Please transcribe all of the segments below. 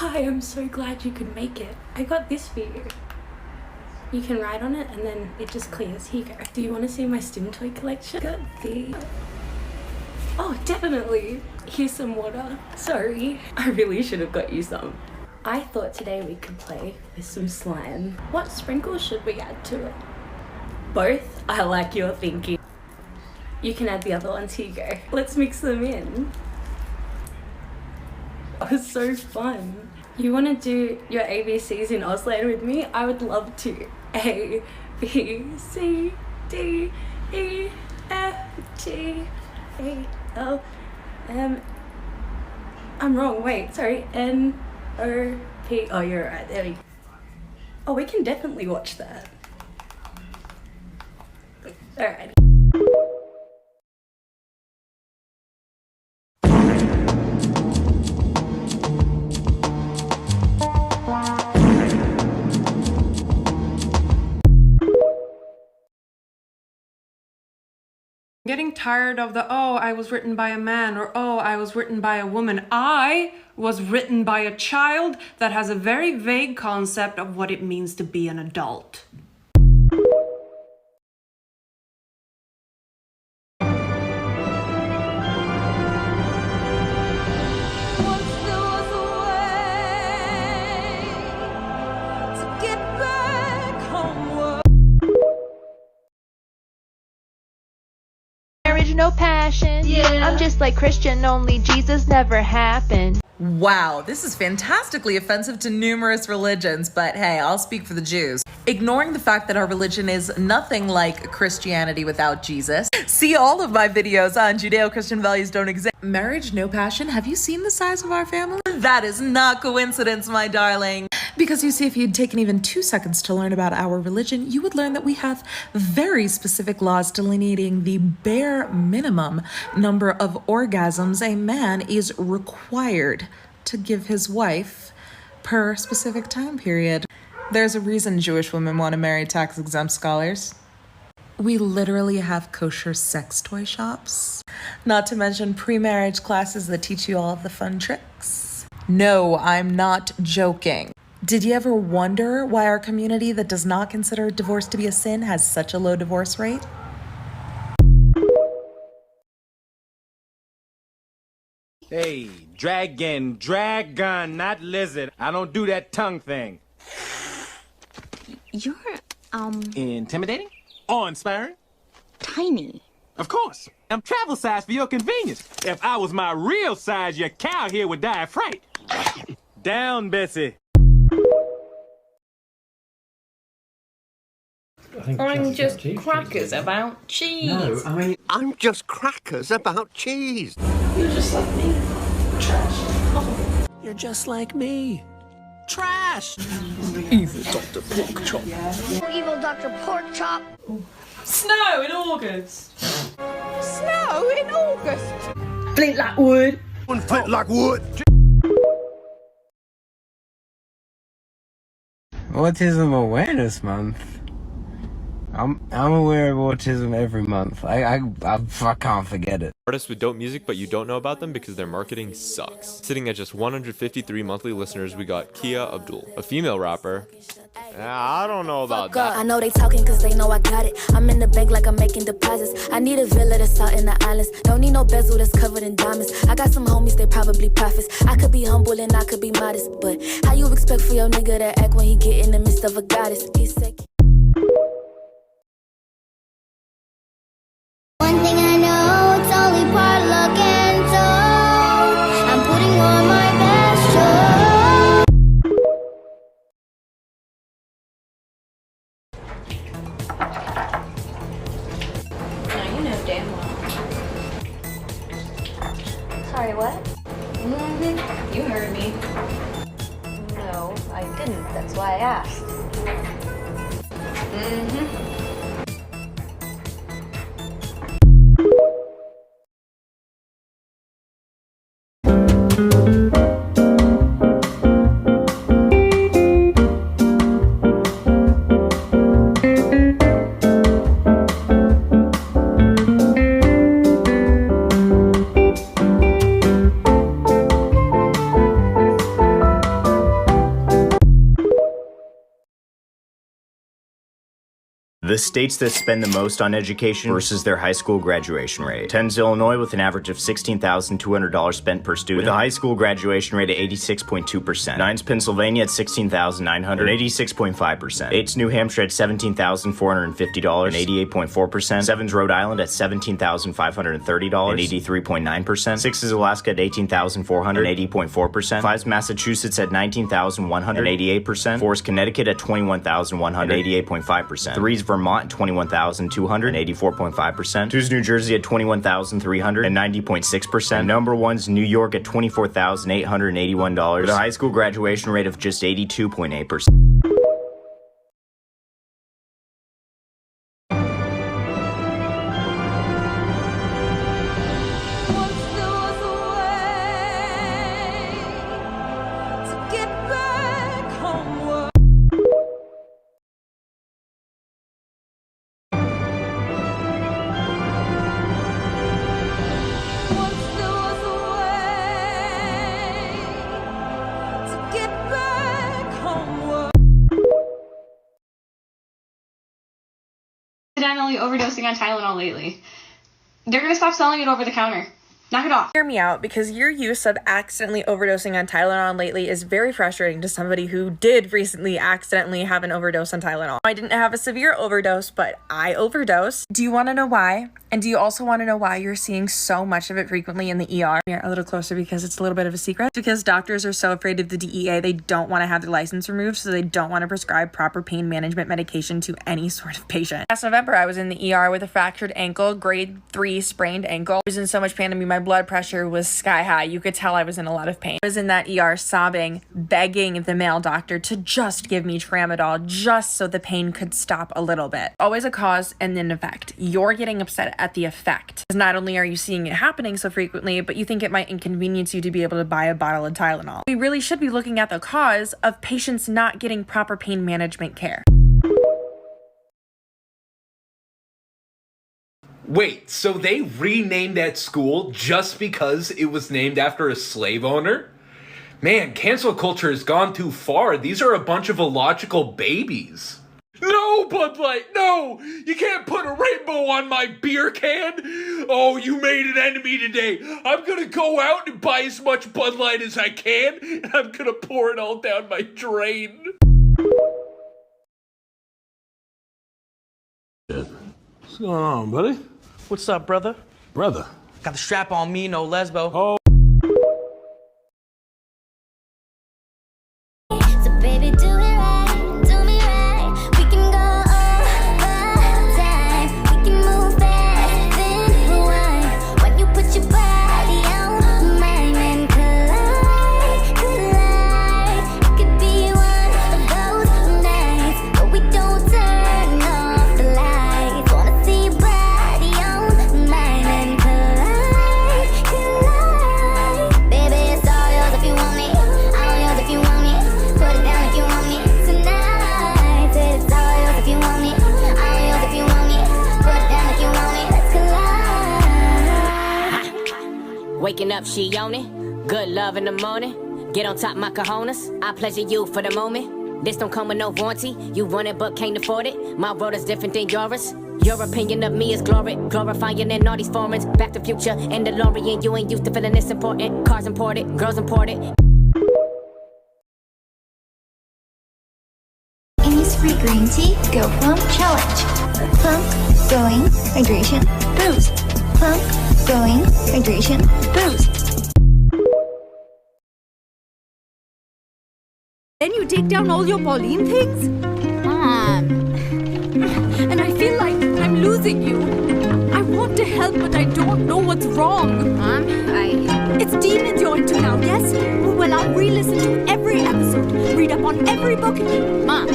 Hi, I'm so glad you could make it. I got this for you. You can write on it and then it just clears. Here you go. Do you want to see my stim toy collection? Got the... Oh, definitely. Here's some water. Sorry. I really should have got you some. I thought today we could play with some slime. What sprinkles should we add to it? Both? I like your thinking. You can add the other ones. Here you go. Let's mix them in. It was so fun. You want to do your ABCs in Auslan with me? I would love to. A, B, C, D, E, F, G, A, L, M. I'm wrong. Wait, sorry. N, O, P. Oh, you're right. There we go. Oh, we can definitely watch that. Alright. Getting tired of the, oh, I was written by a man, or oh, I was written by a woman. I was written by a child that has a very vague concept of what it means to be an adult. No passion. Yeah. I'm just like Christian, only Jesus never happened. Wow, this is fantastically offensive to numerous religions, but hey, I'll speak for the Jews. Ignoring the fact that our religion is nothing like Christianity without Jesus. See all of my videos on Judeo-Christian values don't exist. Marriage, no passion. Have you seen the size of our family? That is not coincidence, my darling. Because you see, if you'd taken even 2 seconds to learn about our religion, you would learn that we have very specific laws delineating the bare minimum number of orgasms a man is required to give his wife per specific time period. There's a reason Jewish women want to marry tax-exempt scholars. We literally have kosher sex toy shops. Not to mention pre-marriage classes that teach you all of the fun tricks. No, I'm not joking. Did you ever wonder why our community that does not consider divorce to be a sin has such a low divorce rate? Hey, dragon, not lizard. I don't do that tongue thing. You're, Intimidating? Awe-inspiring? tiny. Of course. I'm travel size for your convenience. If I was my real size, your cow here would die of fright. Down, Bessie. I'm just crackers about cheese. No, I mean... I'm just crackers about cheese. You're just like me. Trash. Oh. You're just like me. Trash! Evil Dr. Pork Chop. Evil Dr. Pork Chop. Snow in August. Snow in August. Blink like wood. Flint like wood. Autism Awareness Month. I'm aware of autism every month. I can't forget it. Artists with dope music, but you don't know about them because their marketing sucks. Sitting at just 153 monthly listeners, we got Kia Abdul, a female rapper. I don't know about that. I know they talking cause they know I got it. I'm in the bank like I'm making deposits. I need a villa that's out in the islands. Don't need no bezel that's covered in diamonds. I got some homies, they probably prophets. I could be humble and I could be modest, but how you expect for your nigga to act when he get in the midst of a goddess? He's sick. One thing I know, it's only part luck and soul. I'm putting on my best show. Now you know damn well. Sorry, what? Mm-hmm. You heard me. No, I didn't. That's why I asked. Mm-hmm. The states that spend the most on education versus their high school graduation rate. 10's Illinois with an average of $16,200 spent per student, with a high school graduation rate of 86.2%. 9's Pennsylvania at $16,986.5%. 8's New Hampshire at $17,450 and 88.4%. 7's Rhode Island at $17,530 and 83.9%. 6's Alaska at $18,400 and 80.4%. 5's Massachusetts at $19,100 and 88%. 4's Connecticut at $21,100 and 88.5%. 3's Vermont at $21,200 and 84.5%. 2's New Jersey at $21,300 and 90.6%. Number 1's New York at $24,881 with a high school graduation rate of just 82.8%. Accidentally overdosing on Tylenol lately. They're gonna stop selling it over the counter. Knock it off. Hear me out, because your use of accidentally overdosing on Tylenol lately is very frustrating to somebody who did recently accidentally have an overdose on Tylenol. I didn't have a severe overdose, but I overdosed. Do you want to know why? And do you also want to know why you're seeing so much of it frequently in the ER? Here, a little closer, because it's a little bit of a secret. Because doctors are so afraid of the DEA, they don't want to have their license removed, so they don't want to prescribe proper pain management medication to any sort of patient. Last November, I was in the ER with a fractured ankle, grade 3 sprained ankle. I was in so much pain, my blood pressure was sky high. You could tell I was in a lot of pain. I was in that ER sobbing, begging the male doctor to just give me tramadol just so the pain could stop a little bit. Always a cause and an effect. You're getting upset at the effect. Because not only are you seeing it happening so frequently, but you think it might inconvenience you to be able to buy a bottle of Tylenol. We really should be looking at the cause of patients not getting proper pain management care. Wait, so they renamed that school just because it was named after a slave owner? Man, cancel culture has gone too far. These are a bunch of illogical babies. No, Bud Light, no! You can't put a rainbow on my beer can! Oh, you made an enemy today. I'm gonna go out and buy as much Bud Light as I can, and I'm gonna pour it all down my drain. What's going on, buddy? What's up, brother? Brother. Got the strap on me, no lesbo. Oh. So baby, do it right, do me right. We can go all the time. We can move fast, then rewind. When you put your body on mine and collide, collide. It could be one of those nights, but we don't turn off the lights. Wanna see your body on mine and collide, collide. Baby, it's all yours if you want me, all yours if you want me. Put it down if you want me tonight. It's all yours if you want me, all yours if you want me. Put it down if you want me. Let's collide. Waking up, she on it. Good love in the morning. Get on top, my cojones. I pleasure you for the moment. This don't come with no warranty. You want it but can't afford it. My world is different than yours. Your opinion of me is glory, glorifying in all these foreigns. Back to Future and DeLorean. You ain't used to feeling this important. Cars imported, girls imported. Innisfree green tea, go plump challenge. Plump, glowing, hydration, boost. Plump, glowing, hydration, boost. Then you take down all your Pauline things? And I feel like I'm losing you. I want to help, but I don't know what's wrong. It's demons you're into now, yes? Well, I'll re-listen to every episode, read up on every book. Mom,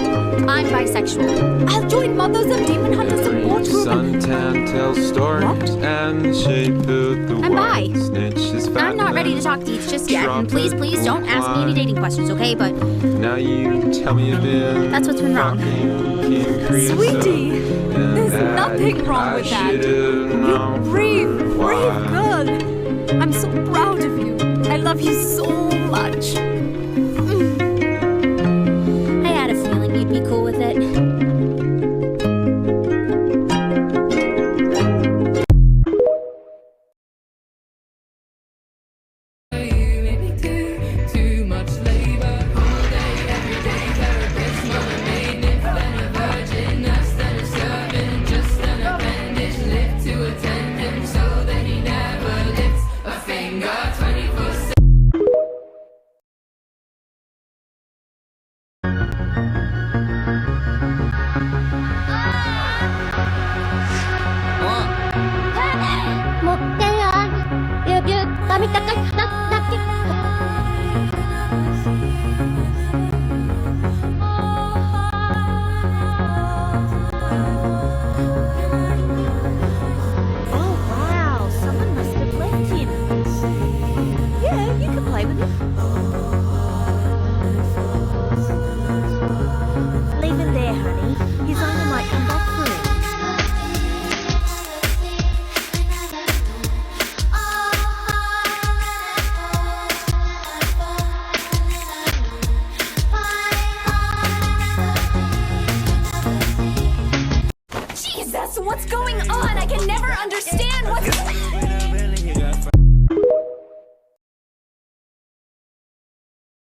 I'm bisexual. I'll join Mothers of Demon Hunter support group. Suntan tells stories and shape the I'm bi. snitch is fat. I'm not ready to talk deets just yet, and please don't ask me any dating questions, okay? But now you tell me you've been. That's what's been wrong. Sweetie, there's nothing wrong with that. You're brave, brave girl. I'm so proud of you. I love you so much. I had a feeling you'd be cool with it.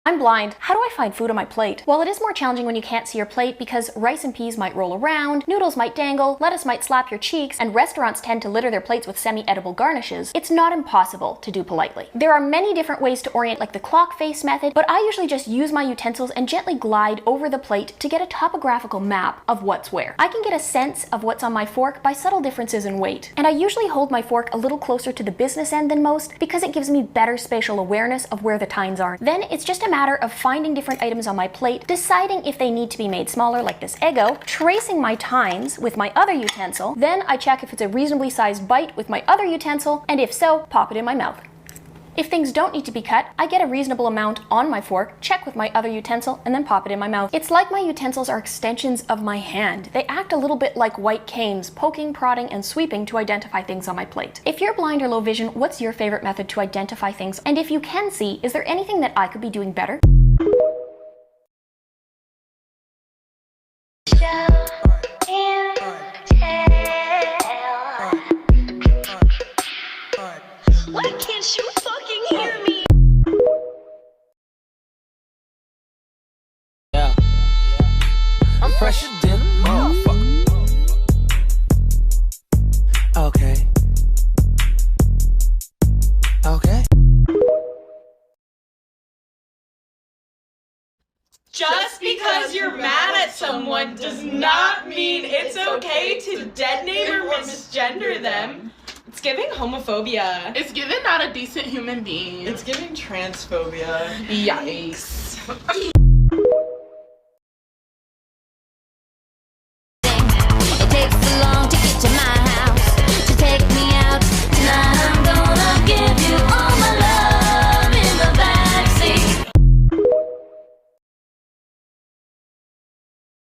I'm blind. How do I find food on my plate? Well, it is more challenging when you can't see your plate because rice and peas might roll around, noodles might dangle, lettuce might slap your cheeks, and restaurants tend to litter their plates with semi-edible garnishes. It's not impossible to do politely. There are many different ways to orient, like the clock face method, but I usually just use my utensils and gently glide over the plate to get a topographical map of what's where. I can get a sense of what's on my fork by subtle differences in weight, and I usually hold my fork a little closer to the business end than most because it gives me better spatial awareness of where the tines are. Then it's just a matter of finding different items on my plate, deciding if they need to be made smaller, like this Eggo, tracing my tines with my other utensil, then I check if it's a reasonably sized bite with my other utensil, and if so, pop it in my mouth. If things don't need to be cut, I get a reasonable amount on my fork, check with my other utensil, and then pop it in my mouth. It's like my utensils are extensions of my hand. They act a little bit like white canes, poking, prodding, and sweeping to identify things on my plate. If you're blind or low vision, what's your favorite method to identify things? And if you can see, is there anything that I could be doing better? Why can't you fucking hear me? Yeah. I'm fresher than a motherfucker. Okay. Okay. Just because you're mad at someone does not mean it's okay to detonate or misgender them. It's giving homophobia. It's giving not a decent human being. It's giving transphobia. Yikes. It takes so long to get to my house, to take me out. Tonight I'm gonna give you all my love in the backseat.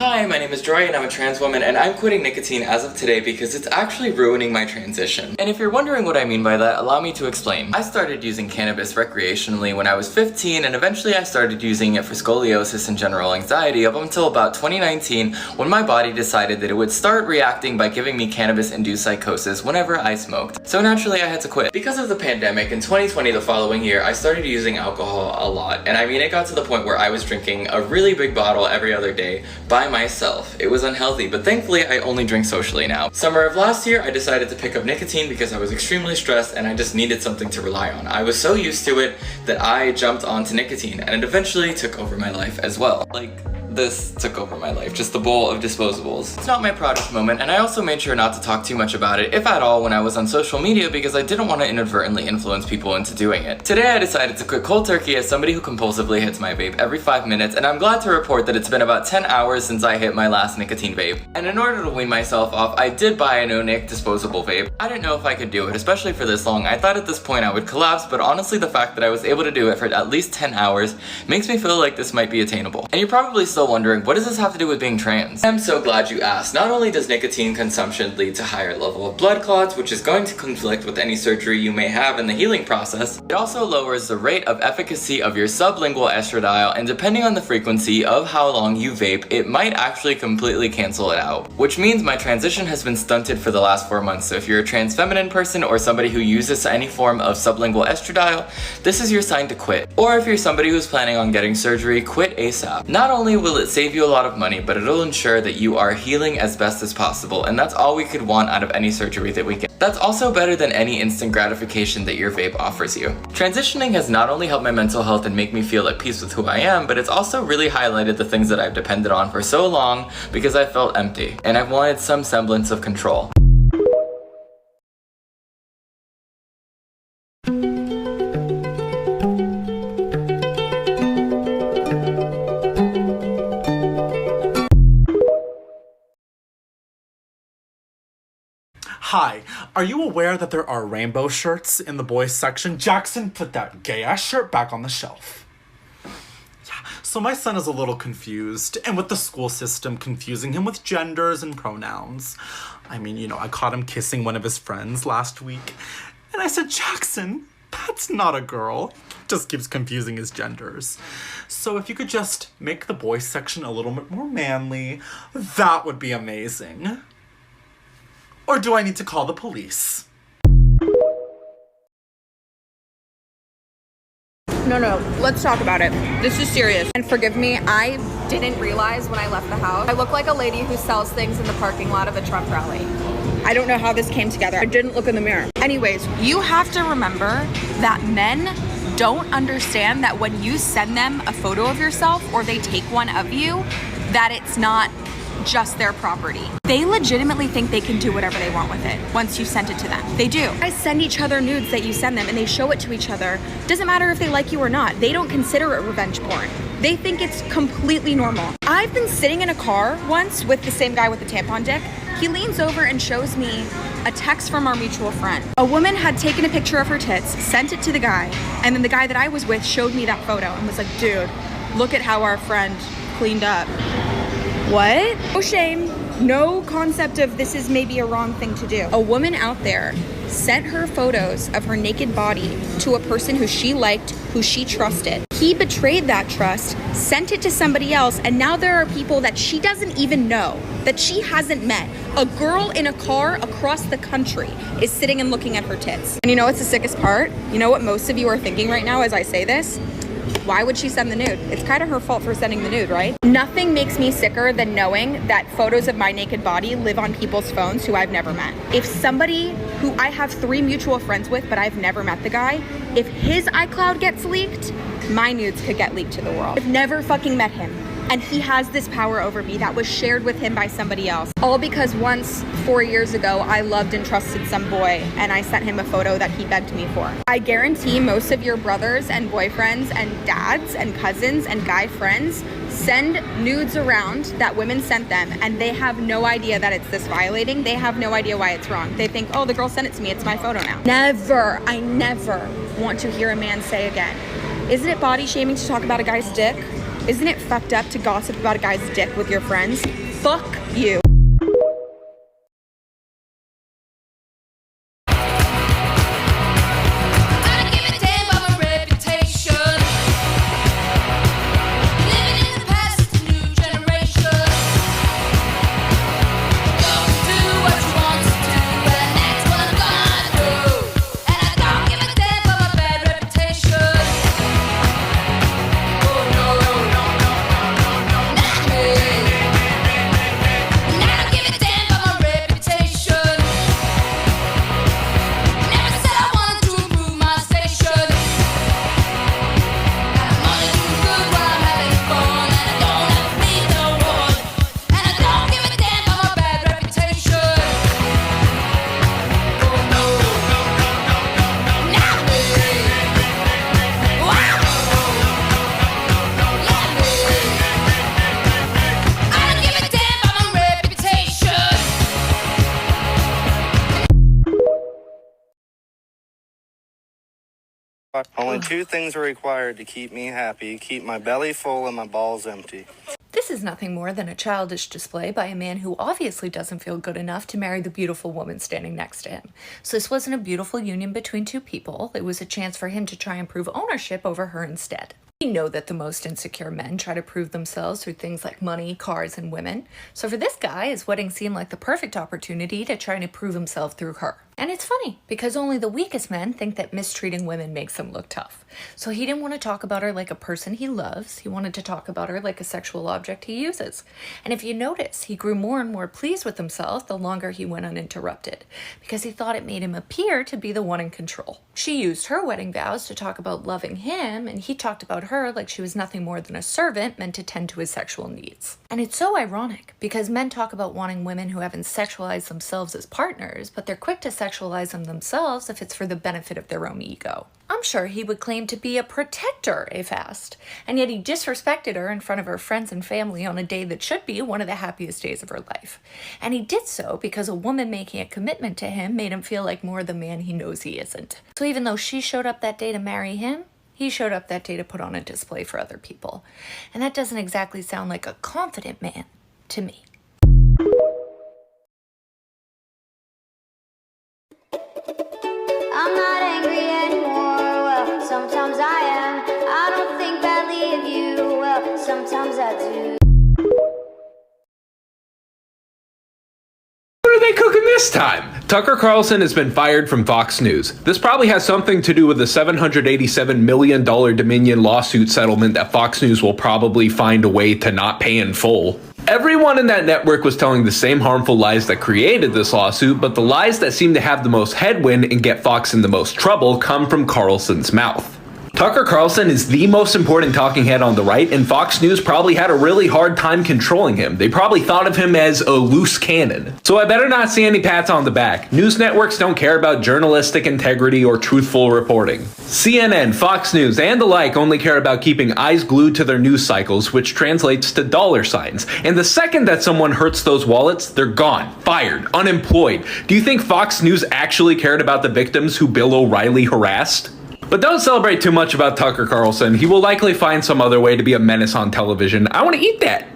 Hi, my name is Joy and I'm a trans woman and I'm quitting nicotine as of today because it's actually ruining my transition. And if you're wondering what I mean by that, allow me to explain. I started using cannabis recreationally when I was 15 and eventually I started using it for scoliosis and general anxiety up until about 2019 when my body decided that it would start reacting by giving me cannabis-induced psychosis whenever I smoked. So naturally I had to quit. Because of the pandemic, in 2020, the following year, I started using alcohol a lot. And I mean, it got to the point where I was drinking a really big bottle every other day by myself. It was unhealthy, but thankfully I only drink socially now. Summer of last year, I decided to pick up nicotine because I was extremely stressed and I just needed something to rely on. I was so used to it that I jumped onto nicotine and it eventually took over my life as well. This took over my life, just the bowl of disposables. It's not my proudest moment, and I also made sure not to talk too much about it, if at all, when I was on social media because I didn't want to inadvertently influence people into doing it. Today I decided to quit cold turkey as somebody who compulsively hits my vape every 5 minutes, and I'm glad to report that it's been about 10 hours since I hit my last nicotine vape. And in order to wean myself off, I did buy a no-nic disposable vape. I didn't know if I could do it, especially for this long. I thought at this point I would collapse, but honestly the fact that I was able to do it for at least 10 hours makes me feel like this might be attainable. And you're probably still wondering, what does this have to do with being trans? I'm so glad you asked. Not only does nicotine consumption lead to higher level of blood clots, which is going to conflict with any surgery you may have in the healing process, it also lowers the rate of efficacy of your sublingual estradiol, and depending on the frequency of how long you vape, it might actually completely cancel it out. Which means my transition has been stunted for the last 4 months, so if you're a trans feminine person or somebody who uses any form of sublingual estradiol, this is your sign to quit. Or if you're somebody who's planning on getting surgery, quit ASAP. Not only will it save you a lot of money, but it'll ensure that you are healing as best as possible, and that's all we could want out of any surgery that we get. That's also better than any instant gratification that your vape offers you. Transitioning has not only helped my mental health and make me feel at peace with who I am, but it's also really highlighted the things that I've depended on for so long because I felt empty, and I've wanted some semblance of control. Hi, are you aware that there are rainbow shirts in the boys section? Jackson, put that gay-ass shirt back on the shelf. Yeah, so my son is a little confused, and with the school system confusing him with genders and pronouns. I mean, you know, I caught him kissing one of his friends last week, and I said, Jackson, that's not a girl. Just keeps confusing his genders. So if you could just make the boys section a little bit more manly, that would be amazing. Or do I need to call the police? No, let's talk about it. This is serious. And forgive me, I didn't realize when I left the house. I look like a lady who sells things in the parking lot of a Trump rally. I don't know how this came together. I didn't look in the mirror. Anyways, you have to remember that men don't understand that when you send them a photo of yourself or they take one of you, that it's not just their property. They legitimately think they can do whatever they want with it once you send it to them. They do. Guys send each other nudes that you send them and they show it to each other. Doesn't matter if they like you or not. They don't consider it revenge porn. They think it's completely normal. I've been sitting in a car once with the same guy with the tampon dick. He leans over and shows me a text from our mutual friend. A woman had taken a picture of her tits, sent it to the guy, and then the guy that I was with showed me that photo and was like, dude, look at how our friend cleaned up. What? No shame, no concept of this is maybe a wrong thing to do. A woman out there sent her photos of her naked body to a person who she liked, who she trusted. He betrayed that trust, sent it to somebody else, and now there are people that she doesn't even know, that she hasn't met. A girl in a car across the country is sitting and looking at her tits. And you know what's the sickest part? You know what most of you are thinking right now as I say this? Why would she send the nude? It's kind of her fault for sending the nude, right? Nothing makes me sicker than knowing that photos of my naked body live on people's phones who I've never met. If somebody who I have 3 mutual friends with, but I've never met the guy, if his iCloud gets leaked, my nudes could get leaked to the world. I've never fucking met him. And he has this power over me that was shared with him by somebody else. All because once, 4 years ago, I loved and trusted some boy and I sent him a photo that he begged me for. I guarantee most of your brothers and boyfriends and dads and cousins and guy friends send nudes around that women sent them and they have no idea that it's this violating. They have no idea why it's wrong. They think, oh, the girl sent it to me, it's my photo now. I never want to hear a man say again, isn't it body shaming to talk about a guy's dick? Isn't it fucked up to gossip about a guy's dick with your friends? Fuck you. Only 2 things are required to keep me happy: keep my belly full and my balls empty. This is nothing more than a childish display by a man who obviously doesn't feel good enough to marry the beautiful woman standing next to him. So this wasn't a beautiful union between 2 people. It was a chance for him to try and prove ownership over her instead. We know that the most insecure men try to prove themselves through things like money, cars, and women. So for this guy, his wedding seemed like the perfect opportunity to try to prove himself through her. And it's funny, because only the weakest men think that mistreating women makes them look tough. So he didn't want to talk about her like a person he loves. He wanted to talk about her like a sexual object he uses. And if you notice, he grew more and more pleased with himself the longer he went uninterrupted, because he thought it made him appear to be the one in control. She used her wedding vows to talk about loving him, and he talked about her like she was nothing more than a servant meant to tend to his sexual needs. And it's so ironic, because men talk about wanting women who haven't sexualized themselves as partners, but they're quick to sexualize them themselves if it's for the benefit of their own ego. I'm sure he would claim to be a protector if asked, and yet he disrespected her in front of her friends and family on a day that should be one of the happiest days of her life. And he did so because a woman making a commitment to him made him feel like more the man he knows he isn't. So even though she showed up that day to marry him, he showed up that day to put on a display for other people. And that doesn't exactly sound like a confident man to me. I'm not angry anymore, well, sometimes I am. I don't think badly of you, well, sometimes I do. What are they cooking this time? Tucker Carlson has been fired from Fox News. This probably has something to do with the $787 million Dominion lawsuit settlement that Fox News will probably find a way to not pay in full. Everyone in that network was telling the same harmful lies that created this lawsuit, but the lies that seem to have the most headwind and get Fox in the most trouble come from Carlson's mouth. Tucker Carlson is the most important talking head on the right, and Fox News probably had a really hard time controlling him. They probably thought of him as a loose cannon. So I better not see any pats on the back. News networks don't care about journalistic integrity or truthful reporting. CNN, Fox News, and the like only care about keeping eyes glued to their news cycles, which translates to dollar signs. And the second that someone hurts those wallets, they're gone, fired, unemployed. Do you think Fox News actually cared about the victims who Bill O'Reilly harassed? But don't celebrate too much about Tucker Carlson. He will likely find some other way to be a menace on television. I want to eat that.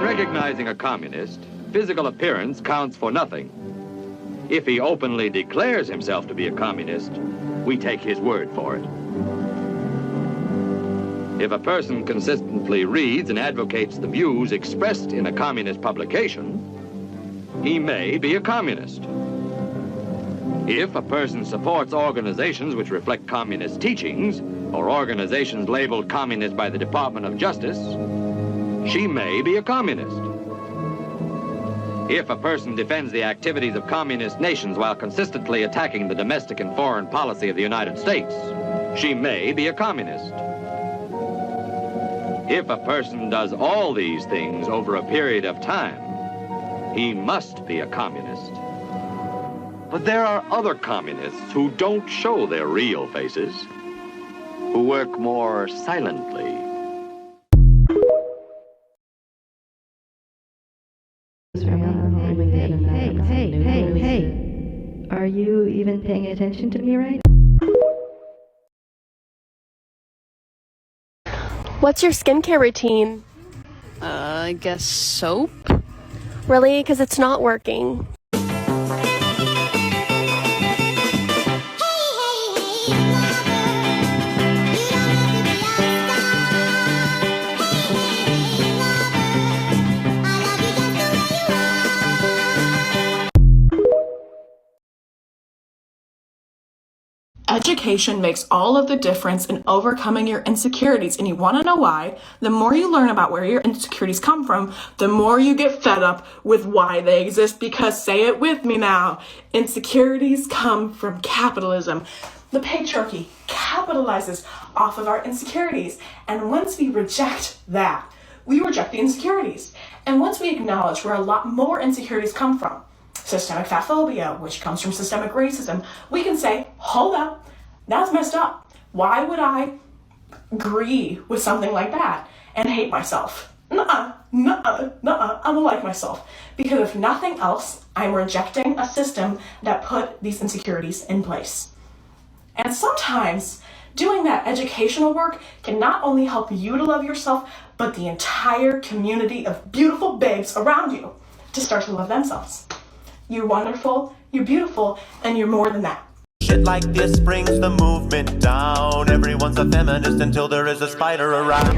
Recognizing a communist, physical appearance counts for nothing. If he openly declares himself to be a communist, we take his word for it. If a person consistently reads and advocates the views expressed in a communist publication, he may be a communist. If a person supports organizations which reflect communist teachings, or organizations labeled communist by the Department of Justice, she may be a communist. If a person defends the activities of communist nations while consistently attacking the domestic and foreign policy of the United States, she may be a communist. If a person does all these things over a period of time, he must be a communist. But there are other communists who don't show their real faces, who work more silently. Hey, are you even paying attention to me right? What's your skincare routine? I guess soap? Really? Because it's not working. Education makes all of the difference in overcoming your insecurities, and you want to know why? The more you learn about where your insecurities come from, the more you get fed up with why they exist, because, say it with me now, insecurities come from capitalism. The patriarchy capitalizes off of our insecurities, and once we reject that, we reject the insecurities. And once we acknowledge where a lot more insecurities come from, systemic fat phobia, which comes from systemic racism, we can say, hold up, that's messed up. Why would I agree with something like that and hate myself? I'm gonna like myself. Because if nothing else, I'm rejecting a system that put these insecurities in place. And sometimes doing that educational work can not only help you to love yourself, but the entire community of beautiful babes around you to start to love themselves. You're wonderful, you're beautiful, and you're more than that. Shit like this brings the movement down. Everyone's a feminist until there is a spider around.